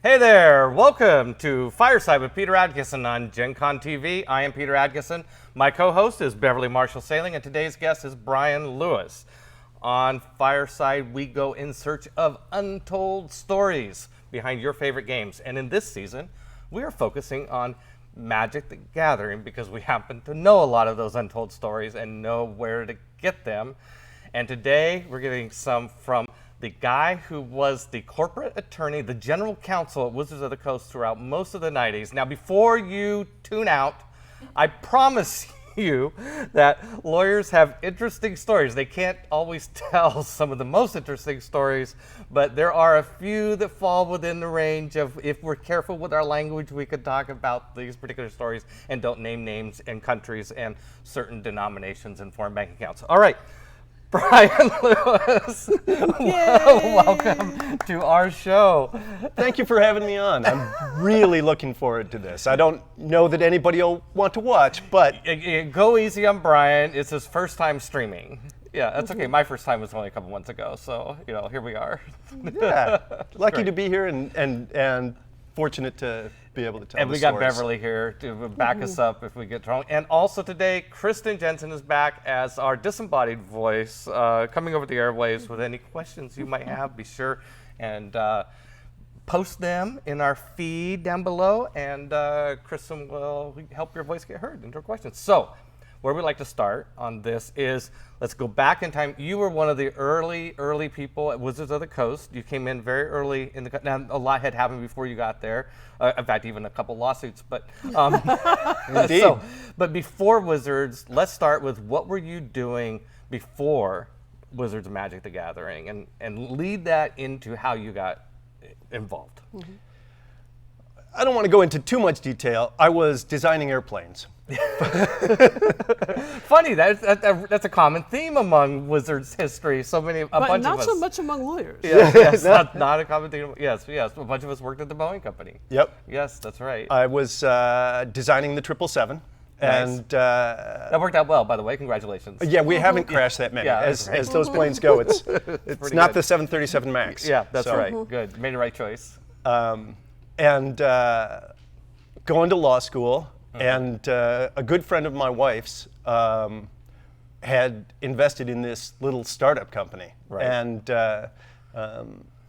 Hey there, welcome to Fireside with Peter Adkison on Gen Con TV. I am Peter Adkison. My co-host is Beverly Marshall Sailing, and today's guest is Brian Lewis. On Fireside, we go in search of untold stories behind your favorite games. And in this season, we are focusing on Magic the Gathering because we happen to know a lot of those untold stories and know where to get them. And today, we're getting some from the guy who was the corporate attorney, the general counsel at Wizards of the Coast throughout most of the 90s. Now, before you tune out, I promise you that lawyers have interesting stories. They can't always tell some of the most interesting stories, but there are a few that fall within the range of, if we're careful with our language, we could talk about these particular stories and don't name names and countries and certain denominations and foreign bank accounts. All right. Brian Lewis, welcome to our show. Thank you for having me on. I'm really looking forward to this. I don't know that anybody will want to watch, but... Go easy on Brian. It's his first time streaming. Yeah, that's okay. My first time was only a couple months ago, so, here we are. Yeah, lucky to be here and fortunate to be able to tell the stories. And we got Beverly here to back us up if we get wrong. And also today, Kristen Jensen is back as our disembodied voice, coming over the airwaves with any questions you might have. Be sure and post them in our feed down below, and Kristen will help your voice get heard into her questions. So, where we like to start on this is, let's go back in time. You were one of the early people at Wizards of the Coast. You came in very early in the, now a lot had happened before you got there. In fact, even a couple lawsuits, but. Indeed. But before Wizards, let's start with what were you doing before Wizards of Magic the Gathering, and lead that into how you got involved. Mm-hmm. I don't want to go into too much detail. I was designing airplanes. Funny, that's a common theme among Wizards history. A bunch of us. Not so much among lawyers. Yes, not a common theme. Yes. A bunch of us worked at the Boeing company. Yep. Yes, that's right. I was designing the 777. Nice. And that worked out well, by the way. Congratulations. Yeah, we haven't crashed that many. Yeah, as right. those planes go, it's not good. the 737 MAX. Yeah, that's so. right. Good. Made the right choice. And going to law school, and a good friend of my wife's had invested in this little startup company. Right. And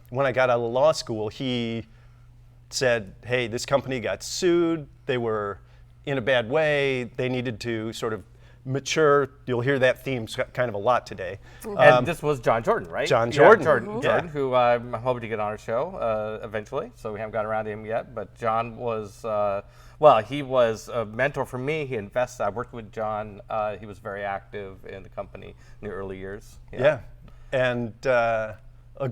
when I got out of law school, he said, hey, this company got sued. They were in a bad way. They needed to sort of mature. You'll hear that theme kind of a lot today. And this was John Jordan, right? John Jordan. Yeah, Jordan, who I'm hoping to get on our show eventually. So we haven't got around to him yet. But John was, he was a mentor for me. He invested. I worked with John. He was very active in the company in the early years. Yeah. And a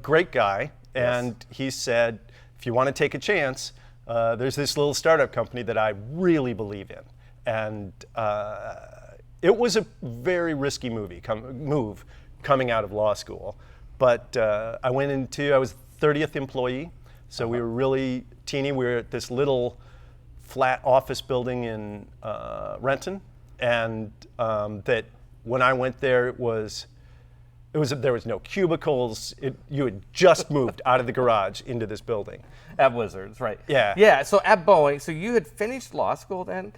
great guy. And he said, if you want to take a chance, there's this little startup company that I really believe in. And it was a very risky move coming out of law school. But I was 30th employee, so we were really teeny. We were at this little flat office building in Renton, and that when I went there, there was no cubicles. You had just moved out of the garage into this building. At Wizards, right. Yeah. Yeah, so at Boeing, so you had finished law school then,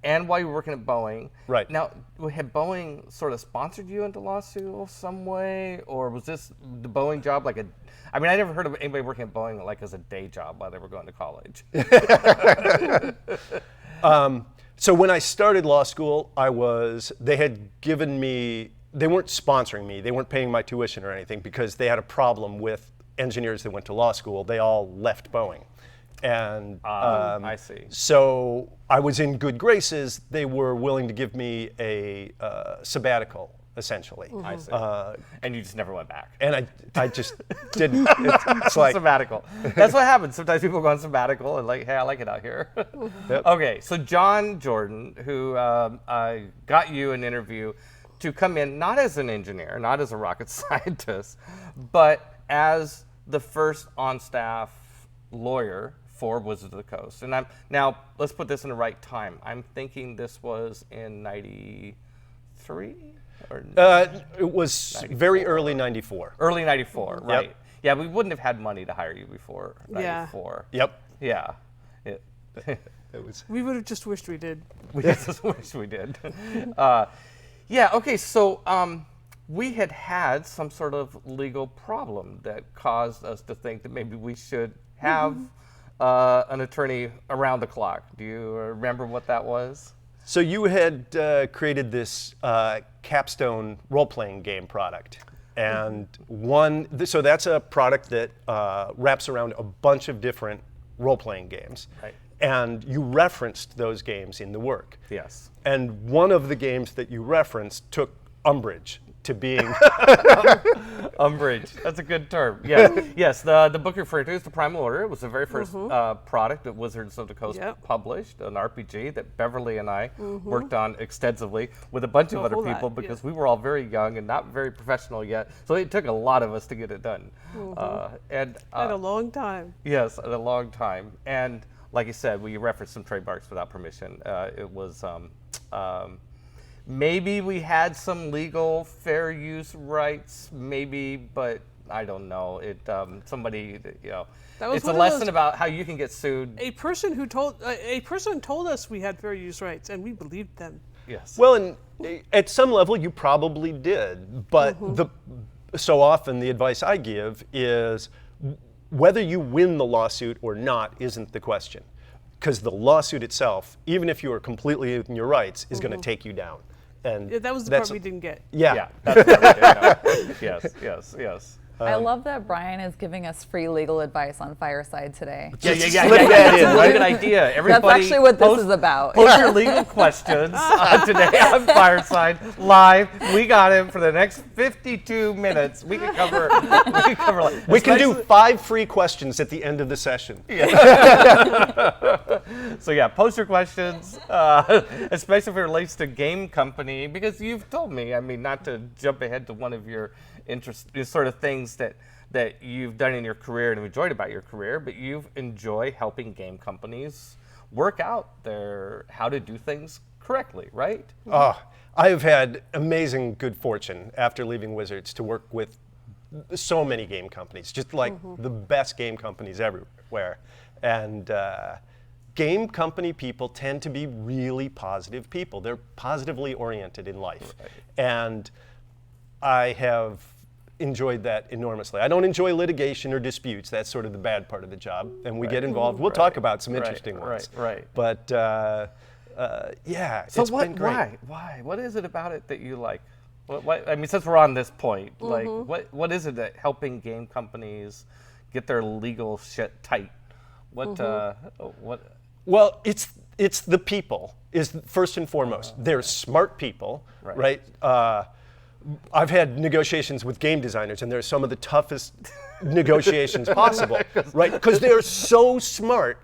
and while you were working at Boeing. Right. Now, had Boeing sort of sponsored you into law school some way, or was this the Boeing job like I never heard of anybody working at Boeing like as a day job while they were going to college. So when I started law school, they had given me, they weren't sponsoring me, they weren't paying my tuition or anything because they had a problem with engineers that went to law school. They all left Boeing. And I see. So I was in good graces. They were willing to give me a sabbatical, essentially. I see. And you just never went back. And I just didn't. It's like sabbatical. That's what happens. Sometimes people go on sabbatical and hey, I like it out here. Yep. Okay, so John Jordan, who got you an interview to come in not as an engineer, not as a rocket scientist, but as the first on-staff lawyer for Wizards of the Coast. And now let's put this in the right time. I'm thinking this was in '93 or it was 94. very early '94. Early '94, right? Yep. Yeah, we wouldn't have had money to hire you before. Yeah. 94. Yep. Yeah. It was. We would have just wished we did. We just wish we did. Yeah. Okay. So we had some sort of legal problem that caused us to think that maybe we should have an attorney around the clock. Do you remember what that was? So you had created this capstone role-playing game product. And so that's a product that wraps around a bunch of different role-playing games. Right. And you referenced those games in the work. Yes. And one of the games that you referenced took umbrage to being umbrage. That's a good term. Yeah. Yes. The book you're referring to is the Primal Order. It was the very first product that Wizards of the Coast published, an RPG that Beverly and I worked on extensively with a bunch of other people because we were all very young and not very professional yet. So it took a lot of us to get it done. And At a long time. Yes, at a long time. And like you said, we referenced some trademarks without permission. It was. Maybe we had some legal fair use rights, maybe, but I don't know. Somebody, it's a lesson about how you can get sued. A person told us we had fair use rights, and we believed them. Yes. Well, and at some level you probably did, but so often the advice I give is whether you win the lawsuit or not isn't the question, because the lawsuit itself, even if you are completely in your rights, is going to take you down. And that was the part we didn't get. Yeah, that's what we did. Yes. I love that Brian is giving us free legal advice on Fireside today. Yeah. That's a good idea. Everybody, that's actually what this is about. Post your legal questions today on Fireside live. We got him for the next 52 minutes. We can cover. We can do 5 free questions at the end of the session. So yeah, post your questions, especially if it relates to game company, because you've told me. I mean, not to jump ahead to one of your sort of things that you've done in your career and enjoyed about your career, but you enjoy helping game companies work out how to do things correctly, right? I have had amazing good fortune after leaving Wizards to work with so many game companies, just like the best game companies everywhere. And game company people tend to be really positive people. They're positively oriented in life. Right. And I have enjoyed that enormously. I don't enjoy litigation or disputes. That's sort of the bad part of the job. And we get involved. We'll talk about some interesting ones. Right. But yeah, so it's been great. Why? What is it about it that you like? What I mean, since we're on this point, like, what is it that helping game companies get their legal shit tight? Well, it's the people is first and foremost. They're smart people, right? I've had negotiations with game designers, and they're some of the toughest negotiations possible, right? Because they're so smart,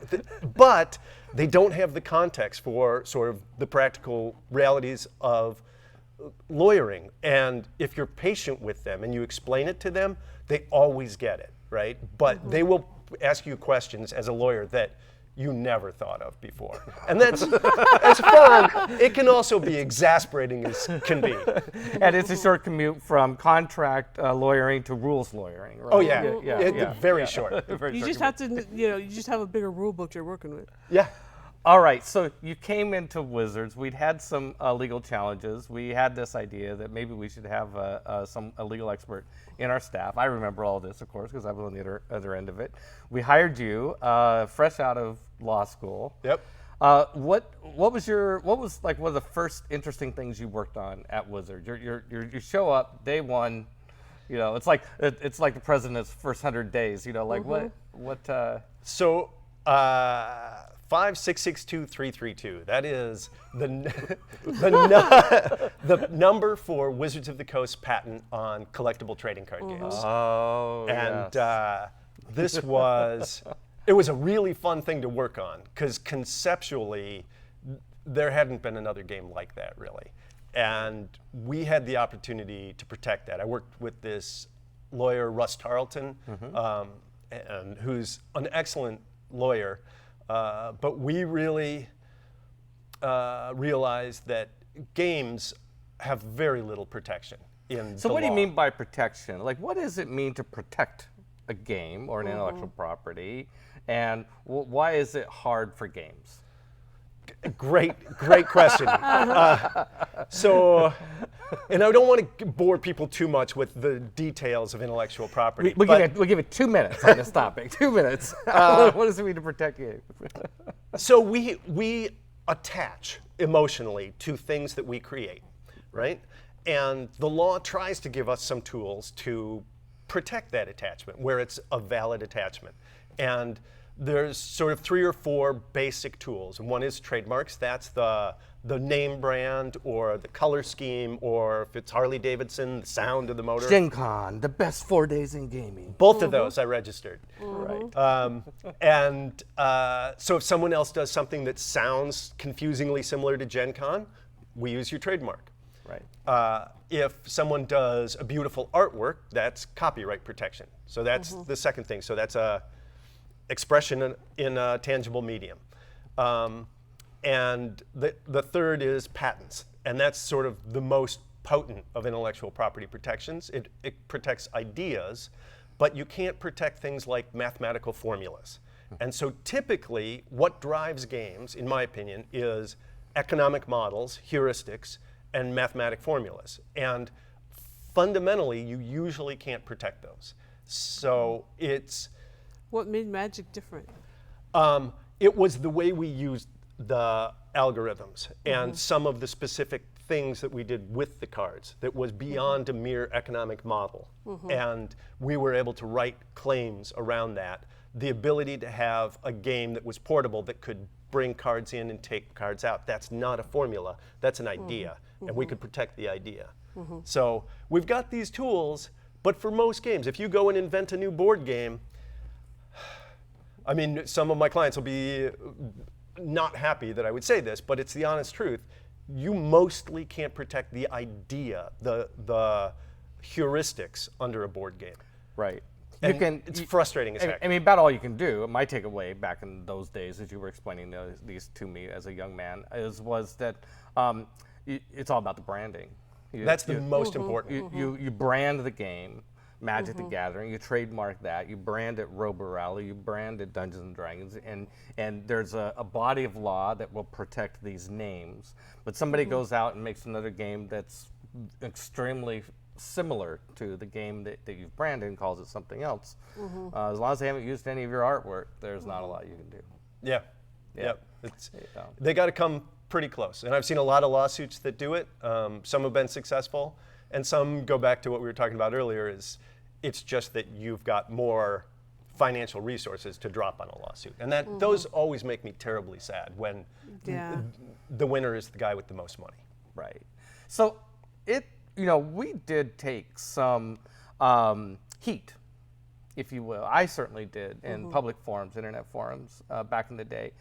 but they don't have the context for sort of the practical realities of lawyering. And if you're patient with them and you explain it to them, they always get it, right? But they will ask you questions as a lawyer that you never thought of before. And that's fun. It can also be exasperating as can be. And it's a short commute from contract lawyering to rules lawyering, right? Oh yeah, very short. You just have to, you just have a bigger rule book you're working with. Yeah. All right, so you came into Wizards. We'd had some legal challenges. We had this idea that maybe we should have a legal expert in our staff. I remember all this, of course, because I was on the other end of it. We hired you, fresh out of law school. Yep. What was like one of the first interesting things you worked on at Wizards? You show up day one, it's like the president's first 100 days. What? So. 5662332. That is the number for Wizards of the Coast patent on collectible trading card games. Oh, and yes. It was a really fun thing to work on because conceptually there hadn't been another game like that really, and we had the opportunity to protect that. I worked with this lawyer Russ Tarleton, and who's an excellent lawyer. But we really realized that games have very little protection in the So what do you law. mean by protection? Like, what does it mean to protect a game or an intellectual property, and why is it hard for games? Great question. And I don't want to bore people too much with the details of intellectual property. We'll give it 2 minutes on this topic. 2 minutes. What does it mean to protect games? So we attach emotionally to things that we create, right? And the law tries to give us some tools to protect that attachment where it's a valid attachment. And there's sort of 3 or 4 basic tools. And one is trademarks. That's the name brand or the color scheme, or if it's Harley Davidson, the sound of the motor. Gen Con, the best 4 days in gaming. Both of those I registered. Right. So if someone else does something that sounds confusingly similar to Gen Con, we use your trademark. Right. If someone does a beautiful artwork, that's copyright protection. So that's the second thing. So that's a expression in a tangible medium. And the third is patents. And that's sort of the most potent of intellectual property protections. It protects ideas, but you can't protect things like mathematical formulas. And so typically, what drives games, in my opinion, is economic models, heuristics, and mathematic formulas. And fundamentally, you usually can't protect those. So it's... What made Magic different? It was the way we used the algorithms and some of the specific things that we did with the cards that was beyond a mere economic model. And we were able to write claims around that. The ability to have a game that was portable that could bring cards in and take cards out. That's not a formula, that's an idea. And we could protect the idea. So we've got these tools, but for most games, if you go and invent a new board game, I mean, some of my clients will be not happy that I would say this, but it's the honest truth. You mostly can't protect the idea, the heuristics under a board game. Right. It's frustrating as heck. I mean, about all you can do. My takeaway back in those days, as you were explaining these to me as a young man, was that it's all about the branding. That's the most important. You brand the game, Magic the Gathering. You trademark that. You brand it Robo Rally. You brand it Dungeons and Dragons. And there's a body of law that will protect these names. But somebody goes out and makes another game that's extremely similar to the game that you've branded and calls it something else. As long as they haven't used any of your artwork, there's not a lot you can do. Yeah. They got to come pretty close. And I've seen a lot of lawsuits that do it. Some have been successful, and some go back to what we were talking about earlier, is it's just that you've got more financial resources to drop on a lawsuit. And that those always make me terribly sad when the winner is the guy with the most money. Right. So we did take some heat, if you will. I certainly did in public forums, internet forums back in the day,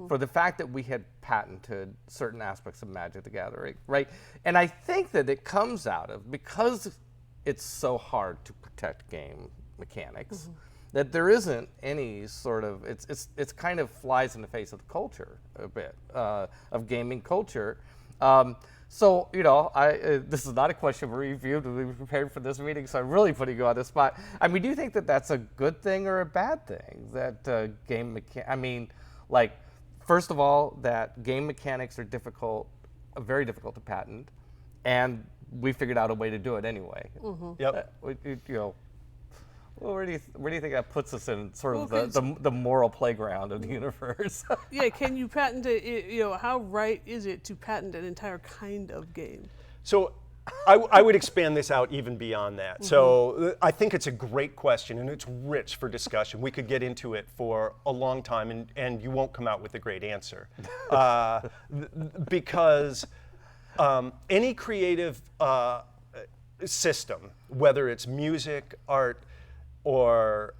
for the fact that we had patented certain aspects of Magic the Gathering, right? And I think that it comes out of, because it's so hard to protect game mechanics, that there isn't any sort of, it's kind of flies in the face of the culture a bit, of gaming culture. So, this is not a question for review. We prepared for this meeting, so I'm really putting you on the spot. I mean, do you think that that's a good thing or a bad thing? That first of all, that game mechanics are very difficult to patent, and we figured out a way to do it anyway. Yep. Well, where do you think that puts us in sort of the moral playground of the universe? Yeah, can you patent it? How right is it to patent an entire kind of game? So I would expand this out even beyond that. So I think it's a great question, and it's rich for discussion. We could get into it for a long time, and you won't come out with a great answer. Because any creative system, whether it's music, art, or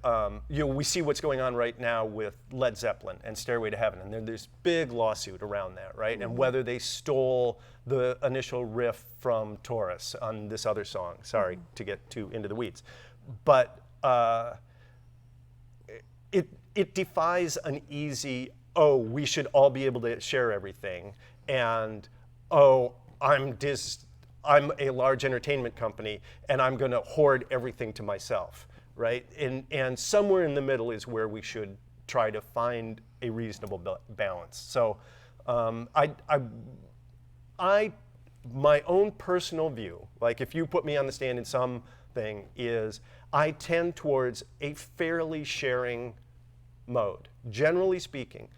we see what's going on right now with Led Zeppelin and Stairway to Heaven, and there's this big lawsuit around that, right? And whether they stole the initial riff from Taurus on this other song. Sorry to get too into the weeds, but it defies an easy, we should all be able to share everything, and I'm a large entertainment company and I'm going to hoard everything to myself. right? And somewhere in the middle is where we should try to find a reasonable balance. So my own personal view, like if you put me on the stand in something, is I tend towards a fairly sharing mode, generally speaking.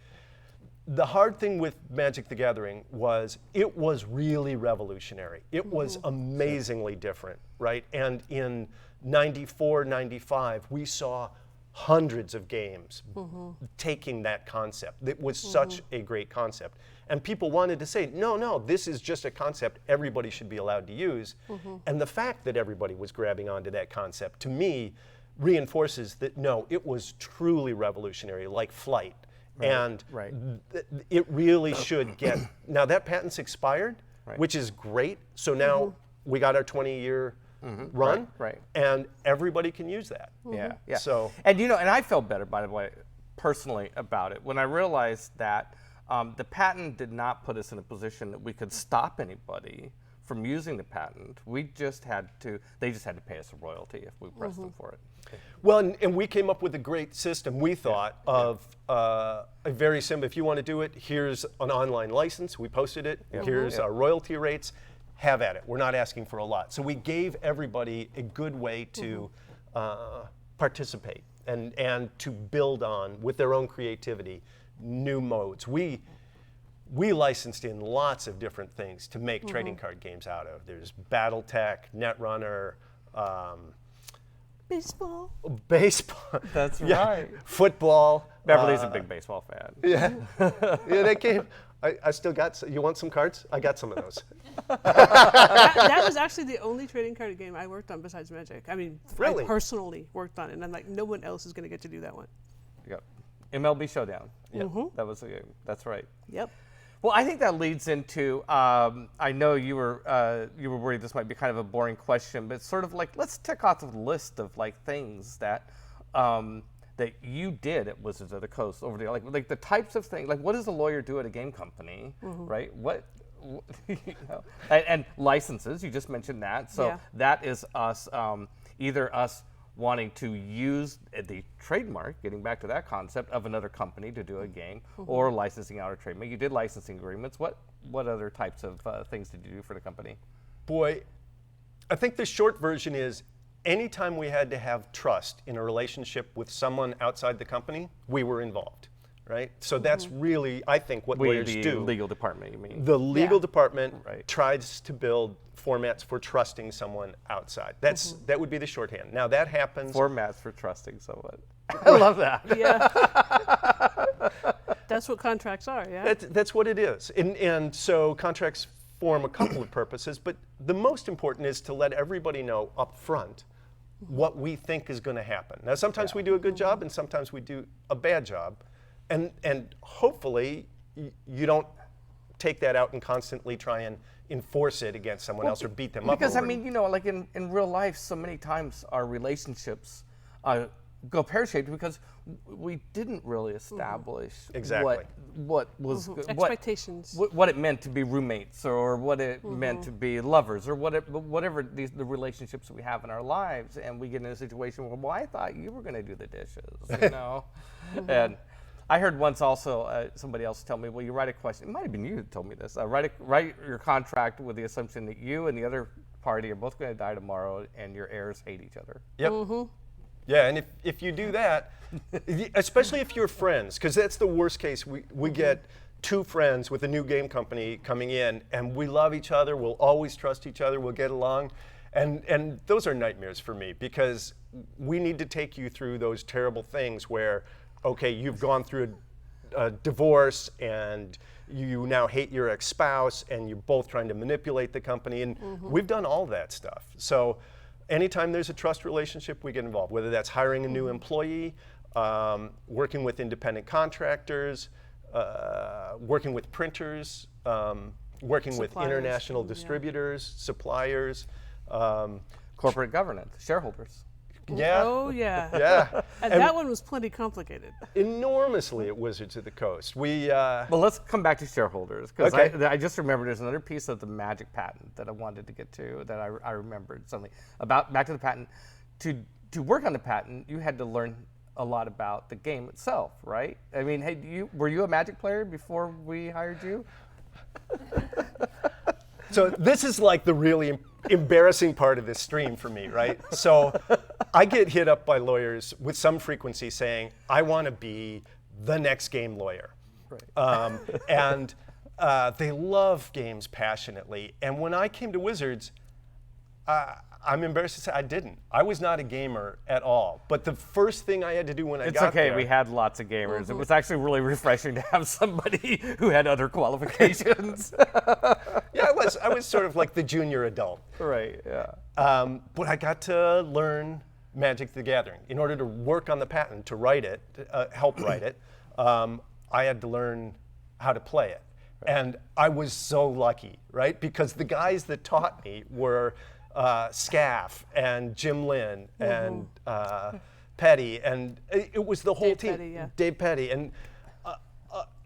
The hard thing with Magic the Gathering was it was really revolutionary. It was amazingly different, right? And in 94, 95, we saw hundreds of games taking that concept. It was such a great concept. And people wanted to say, no, this is just a concept everybody should be allowed to use. And the fact that everybody was grabbing onto that concept, to me, reinforces that, no, it was truly revolutionary, like flight. And it really should get, now that patent's expired, which is great. So now we got our 20-year run, and everybody can use that. Yeah. So, and and I felt better, by the way, personally about it when I realized that the patent did not put us in a position that we could stop anybody from using the patent. They just had to pay us a royalty if we pressed them for it. well, and we came up with a great system, we thought, of a very simple, if you want to do it, here's an online license, we posted it, here's our royalty rates, have at it. We're not asking for a lot. So we gave everybody a good way to participate and to build on, with their own creativity, new modes. We licensed in lots of different things to make trading card games out of. There's BattleTech, Netrunner, baseball. That's right. Football. Beverly's a big baseball fan. Yeah, that game. I still got. You want some cards? I got some of those. That was actually the only trading card game I worked on besides Magic. I mean, Really? I personally worked on it, and I'm like, no one else is going to get to do that one. Yep. MLB Showdown. Yeah. That was a game. That's right. Yep. Well, I think that leads into. I know you were worried this might be kind of a boring question, but it's sort of like let's tick off the list of like things that that you did at Wizards of the Coast over there, like the types of things. Like, what does a lawyer do at a game company, right? What and licenses. You just mentioned that, so that is us either us wanting to use the trademark, getting back to that concept of another company to do a game, or licensing out a trademark. You did licensing agreements. What other types of things did you do for the company? Boy, I think the short version is anytime we had to have trust in a relationship with someone outside the company, we were involved, right? So that's really, I think, what lawyers the do. legal department, you mean? The legal department Right. tries to build formats for trusting someone outside. That would be the shorthand. Now that happens. Formats for trusting someone. I love that. Yeah. That's what contracts are, yeah? That's what it is. And so contracts form a couple of purposes, but the most important is to let everybody know up front what we think is going to happen. Now sometimes we do a good job and sometimes we do a bad job. And hopefully you don't take that out and constantly try and enforce it against someone else or beat them up. Because over I mean, like in real life, so many times our relationships go pear-shaped because we didn't really establish Exactly. what was Expectations. what it meant to be roommates, or what it meant to be lovers, or whatever the relationships we have in our lives, and we get in a situation where, well, I thought you were going to do the dishes, And I heard once also somebody else tell me, well, you write a question. It might have been you who told me this. Write your contract with the assumption that you and the other party are both going to die tomorrow, and your heirs hate each other. Yep. Yeah, and if you do that, especially if you're friends, because that's the worst case. We get two friends with a new game company coming in, and we love each other. We'll always trust each other. We'll get along, and those are nightmares for me because we need to take you through those terrible things where, okay, you've gone through a divorce and you now hate your ex-spouse and you're both trying to manipulate the company, and we've done all that stuff. So anytime there's a trust relationship, we get involved, whether that's hiring a new employee, working with independent contractors, working with printers, working with Suppliers, international distributors, suppliers. Corporate governance, shareholders. Yeah. Oh, yeah. Yeah. And that one was plenty complicated. Enormously at Wizards of the Coast. Well, let's come back to shareholders, because Okay. I just remembered there's another piece of the Magic patent that I wanted to get to that I remembered suddenly. Back to the patent, to to work on the patent, you had to learn a lot about the game itself, right? I mean, hey, were you a Magic player before we hired you? So this is like the really embarrassing part of this stream for me, right? So I get hit up by lawyers with some frequency saying, I want to be the next game lawyer. Right. And they love games passionately. And when I came to Wizards, I'm embarrassed to say I didn't. I was not a gamer at all. But the first thing I had to do when I got there. It's okay, we had lots of gamers. It was actually really refreshing to have somebody who had other qualifications. Yeah, I was sort of like the junior adult. Right, yeah. But I got to learn Magic the Gathering. In order to work on the patent, to write it, help write it, I had to learn how to play it. And I was so lucky, right? Because the guys that taught me were Scaff and Jim Lynn and Petty, and it was the whole Dave team. Petty, yeah. Dave Petty, and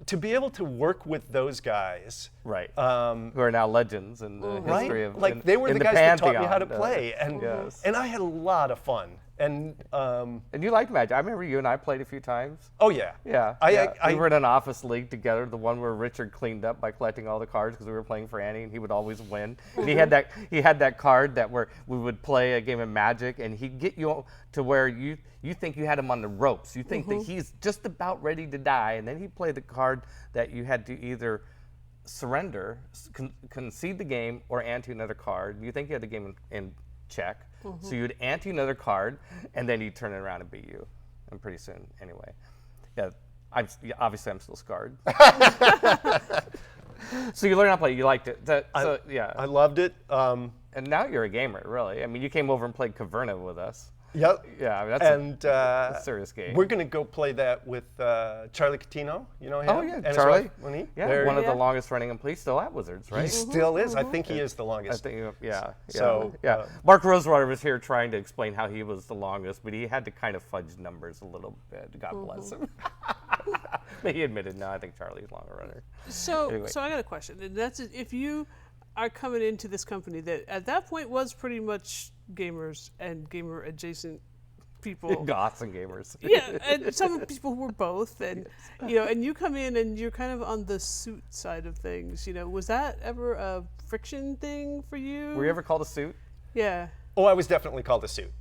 to be able to work with those guys, Right. Who are now legends in the history of like they were in the guys that taught me pantheon, how to play, and yes. and I had a lot of fun. And And you liked Magic. I remember you and I played a few times. oh yeah, Yeah. I we were in an office league together, the one where Richard cleaned up by collecting all the cards because we were playing for Annie and he would always win. And he had that card that where we would play a game of Magic and he'd get you to where you think you had him on the ropes. You think that he's just about ready to die, and then he'd play the card that you had to either surrender, concede the game, or ante another card. You think you had the game in check. So you'd ante another card, and then he'd turn it around and beat you. And pretty soon, anyway. Yeah, obviously I'm still scarred. So you learned how to play. You liked it. Yeah. I loved it. And now you're a gamer, really. I mean, you came over and played Caverna with us. Yep. Yeah, I mean, that's a serious game. We're gonna go play that with Charlie Catino. You know him? Oh yeah, And his Charlie. wife, Monique. Yeah, one of Yeah. the longest running employees still at Wizards, right? He still is. I think he is the I longest. think, yeah. So, yeah. Mark Rosewater was here trying to explain how he was the longest, but he had to kind of fudge numbers a little bit. God bless him. But he admitted, no, I think Charlie's longer runner. So, Anyway. so I got a question, and that's if you are coming into this company that at that point was pretty much gamers and gamer adjacent people. Goths and gamers. Yeah, and some people were both, and and you come in and you're kind of on the suit side of things. Was that ever a friction thing for you? Were you ever called a suit? Yeah. Oh, I was definitely called a suit.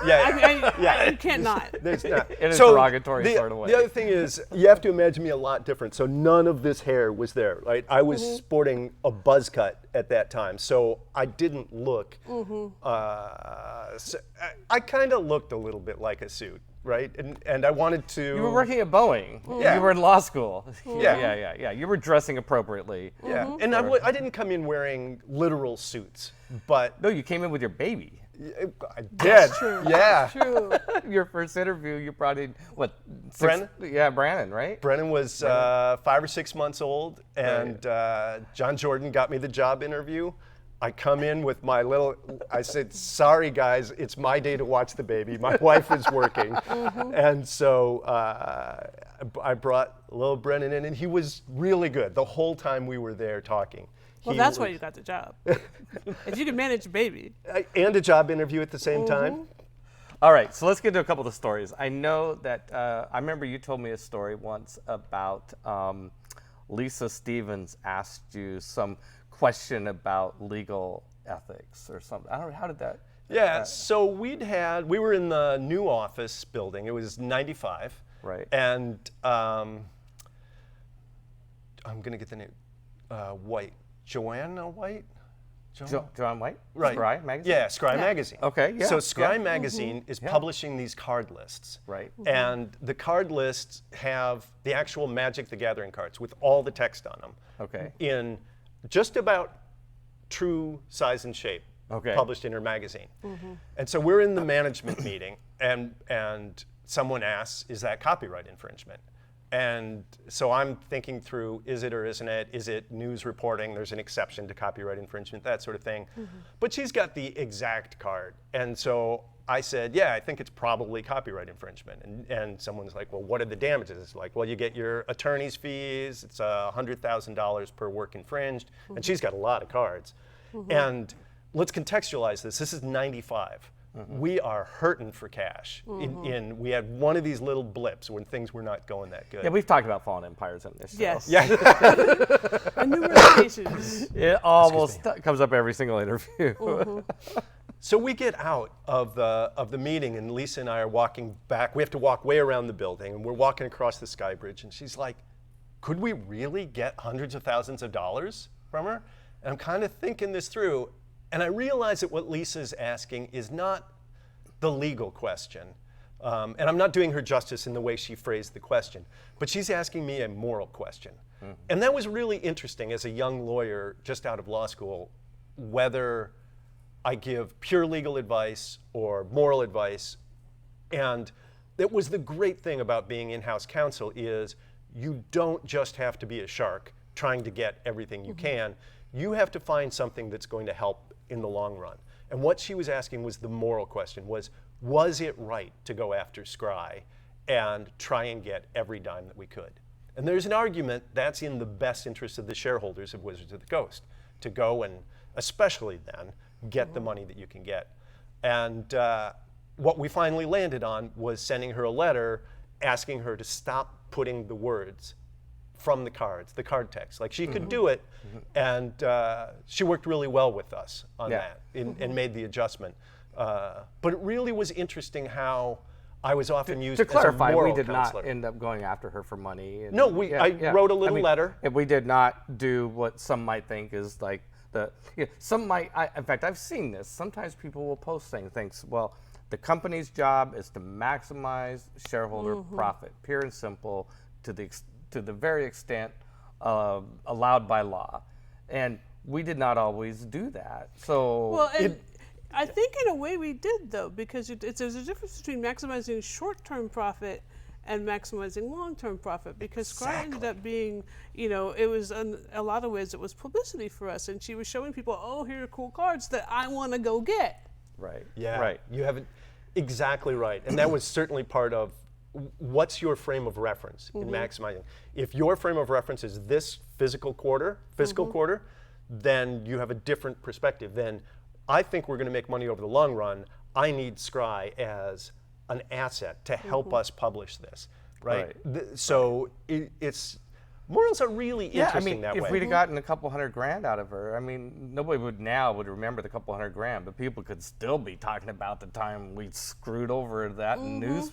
Yeah, You can't not. There's not. In a derogatory sort of way. The other thing is, you have to imagine me a lot different. So none of this hair was there, right? I was sporting a buzz cut at that time, so I didn't look. So I kind of looked a little bit like a suit, right? And I wanted to. You were working at Boeing. Yeah. You were in law school. Yeah. Yeah. You were dressing appropriately. Yeah, and I didn't come in wearing literal suits, but No, you came in with your baby. I did. True. Yeah. True. Your first interview, you brought in, what? Brennan? Yeah, Brannon, right? Brennan was 5 or 6 months old, and John Jordan got me the job interview. I come in with my I said, sorry guys, it's my day to watch the baby. My wife is working. And so I brought little Brennan in, and he was really good the whole time we were there talking. Well, that's why you got the job. If you can manage a baby. And a job interview at the same time. All right, so let's get to a couple of the stories. I know that, I remember you told me a story once about Lisa Stevens asked you some question about legal ethics or something. I don't know, how did that? Yeah, so we were in the new office building. It was 95. Right. And I'm going to get the name, White. Joanna White? John White? Right. Scry magazine? Yeah, Scry magazine. Okay, yeah. So Scry yeah. magazine is publishing these card lists. Right. And the card lists have the actual Magic the Gathering cards with all the text on them. Okay. In just about true size and shape. Okay. Published in her magazine. And so we're in the management meeting, and someone asks, is that copyright infringement? And so I'm thinking through, is it or isn't it? Is it news reporting? There's an exception to copyright infringement, that sort of thing. But she's got the exact card. And so I said, yeah, I think it's probably copyright infringement. And someone's like, well, what are the damages? It's like, well, you get your attorney's fees. It's $100,000 per work infringed. And she's got a lot of cards. And let's contextualize this. This is 95. we are hurting for cash. We had one of these little blips when things were not going that good. Yeah, we've talked about fallen empires in this show. Yes. Yeah. On numerous occasions. It almost comes up every single interview. So we get out of the meeting, and Lisa and I are walking back. We have to walk way around the building, and we're walking across the Sky Bridge, and she's like, could we really get hundreds of thousands of dollars from her? And I'm kind of thinking this through, and I realize that what Lisa's asking is not the legal question. And I'm not doing her justice in the way she phrased the question, but she's asking me a moral question. And that was really interesting as a young lawyer just out of law school, whether I give pure legal advice or moral advice. And that was the great thing about being in-house counsel is you don't just have to be a shark trying to get everything you can. You have to find something that's going to help in the long run. And what she was asking was the moral question, was it right to go after Scry and try and get every dime that we could? And there's an argument that's in the best interest of the shareholders of Wizards of the Coast, to go and, especially then, get the money that you can get. And what we finally landed on was sending her a letter asking her to stop putting the words from the cards, the card text. Like she could do it, and she worked really well with us on that and made the adjustment. But it really was interesting how I was often used To clarify, as a moral we did counselor. not end up going after her for money. And, No, I wrote a little letter. And we did not do what some might think is like some might. In fact, I've seen this. Sometimes people will post things. Well, the company's job is to maximize shareholder profit, pure and simple, to the very extent allowed by law, and we did not always do that. So Well, and I think in a way we did, though, because there's a difference between maximizing short-term profit and maximizing long-term profit, because Scry ended up being, it was in a lot of ways it was publicity for us, and she was showing people, oh, here are cool cards that I want to go get. right, Yeah, right. you have it exactly right. And that was certainly part of what's your frame of reference in maximizing. If your frame of reference is this fiscal quarter, then you have a different perspective. Then I think we're going to make money over the long run. I need Scry as an asset to help us publish this, right? So it's morals are really interesting that way. If we'd have gotten a couple $100,000 out of her, I mean, nobody would remember the couple $100,000, but people could still be talking about the time we screwed over that magazine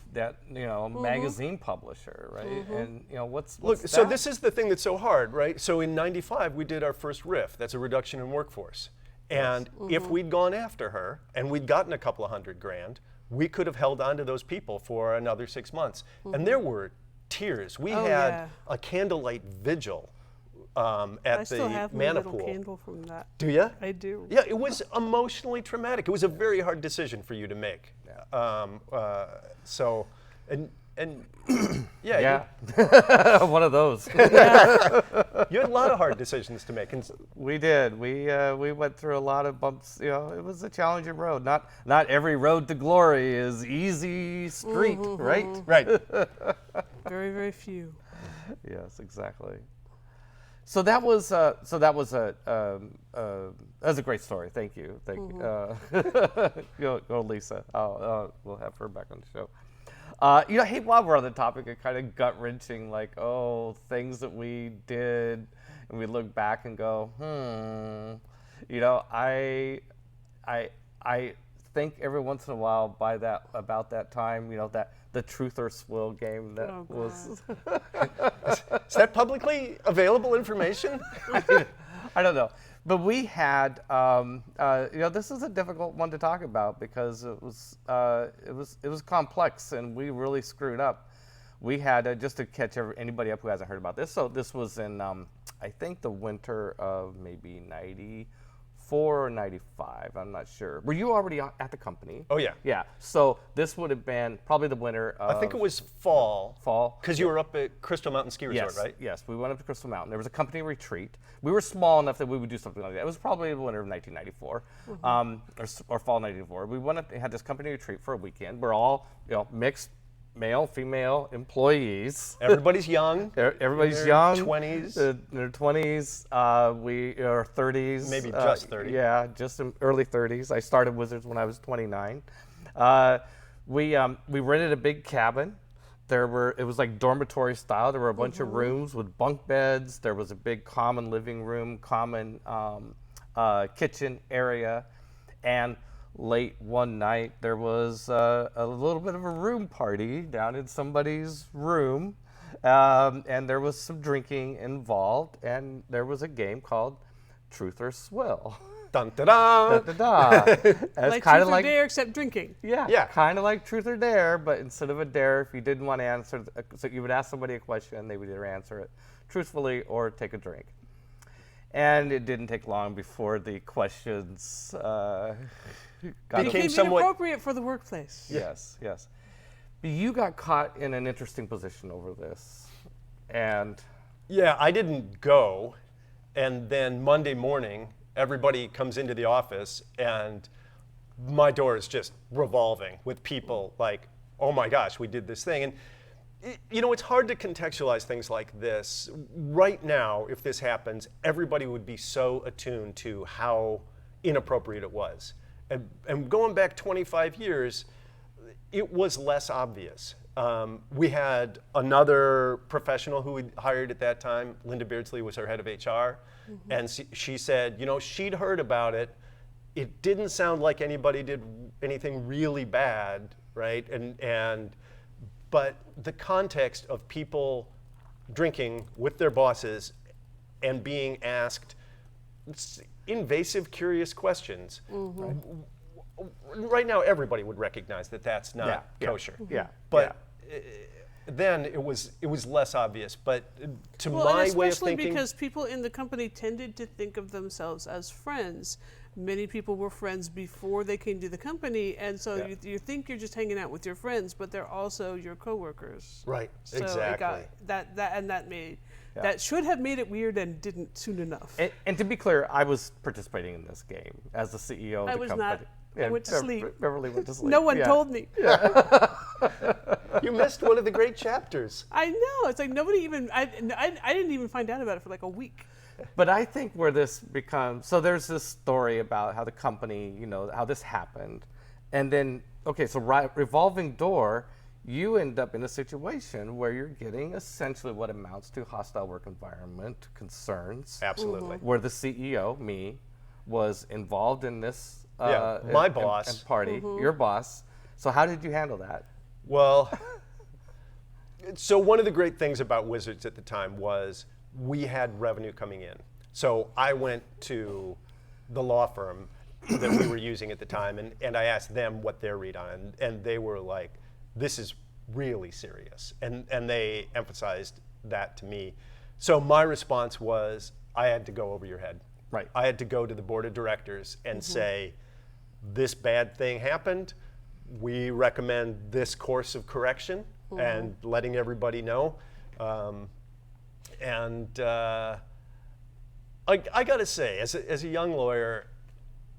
publisher, right? And what's Look, that? so this is the thing that's so hard, right? So in '95 we did our first RIF. That's a reduction in workforce. And if we'd gone after her and we'd gotten a couple of $100,000, we could have held on to those people for another 6 months. And there were tears. We had a candlelight vigil at I still the have my Mana little Pool. candle from that. Do you? I do. Yeah, it was emotionally traumatic. It was a very hard decision for you to make. Yeah, one of those. You had a lot of hard decisions to make. And We did. We went through a lot of bumps. It was a challenging road. Not every road to glory is easy street, right? right. Very, very few. Yes, exactly. So that was that's a great story. Thank you. Go Lisa. We'll have her back on the show. Hey, while we're on the topic of kind of gut wrenching, like things that we did, and we look back and go, I think every once in a while about that time, that the truth or Swirl game that was. Is that publicly available information? I don't know, but we had this is a difficult one to talk about because it was complex and we really screwed up. We had just to catch anybody up who hasn't heard about this. So this was in I think the winter of maybe '94 or '95. I'm not sure. Were you already at the company? Oh yeah. Yeah. So this would have been probably the winter of, I think it was fall. Fall. Because you were up at Crystal Mountain Ski Resort, Yes, right? yes. We went up to Crystal Mountain. There was a company retreat. We were small enough that we would do something like that. It was probably the winter of 1994, or fall '94. We went up and had this company retreat for a weekend. We're all mixed male, female employees. Everybody's young. Everybody's in their young. 20s. In their 20s. We are 30s. Maybe just 30. Yeah, just in early 30s. I started Wizards when I was 29. We rented a big cabin. It was like dormitory style. There were a bunch of rooms with bunk beds. There was a big common living room, common kitchen area, and late one night there was a little bit of a room party down in somebody's room, and there was some drinking involved, and there was a game called Truth or Swirl. Dun, da, da. Da, da, da. It's Like kind truth of or like dare, except drinking. Yeah. kind of like Truth or Dare, but instead of a dare, if you didn't want to answer, so you would ask somebody a question, they would either answer it truthfully or take a drink. And it didn't take long before the questions Became somewhat inappropriate for the workplace. Yes. But you got caught in an interesting position over this, and Yeah, I didn't go, and then Monday morning, everybody comes into the office, and my door is just revolving with people like, oh my gosh, we did this thing. And it's hard to contextualize things like this. Right now, if this happens, everybody would be so attuned to how inappropriate it was. And going back 25 years, it was less obvious. We had another professional who we hired at that time. Linda Beardsley was our head of HR. And she said, she'd heard about it. It didn't sound like anybody did anything really bad, right? But the context of people drinking with their bosses and being asked invasive, curious questions. Right now, everybody would recognize that that's not kosher. Yeah. But then it was less obvious. But to Well, my and way of especially thinking, because people in the company tended to think of themselves as friends. Many people were friends before they came to the company, and so you think you're just hanging out with your friends, but they're also your coworkers. right? So Exactly. it got that should have made it weird and didn't soon enough. And to be clear, I was participating in this game as the CEO of I the was company. not. I went to sleep. Beverly went to sleep. No one told me. You missed one of the great chapters. I know. It's like nobody even. I didn't even find out about it for like a week. But I think where this becomes, so there's this story about how the company, how this happened. And then, okay, so Revolving Door, you end up in a situation where you're getting essentially what amounts to hostile work environment concerns. Absolutely. Where the CEO, me, was involved in this. My boss. And party, your boss. So how did you handle that? Well, so one of the great things about Wizards at the time was we had revenue coming in. So I went to the law firm that we were using at the time, and I asked them what their read on it, and they were like, this is really serious. And they emphasized that to me. So my response was, I had to go over your head. Right. I had to go to the board of directors and say, this bad thing happened. We recommend this course of correction and letting everybody know. I got to say, as a young lawyer,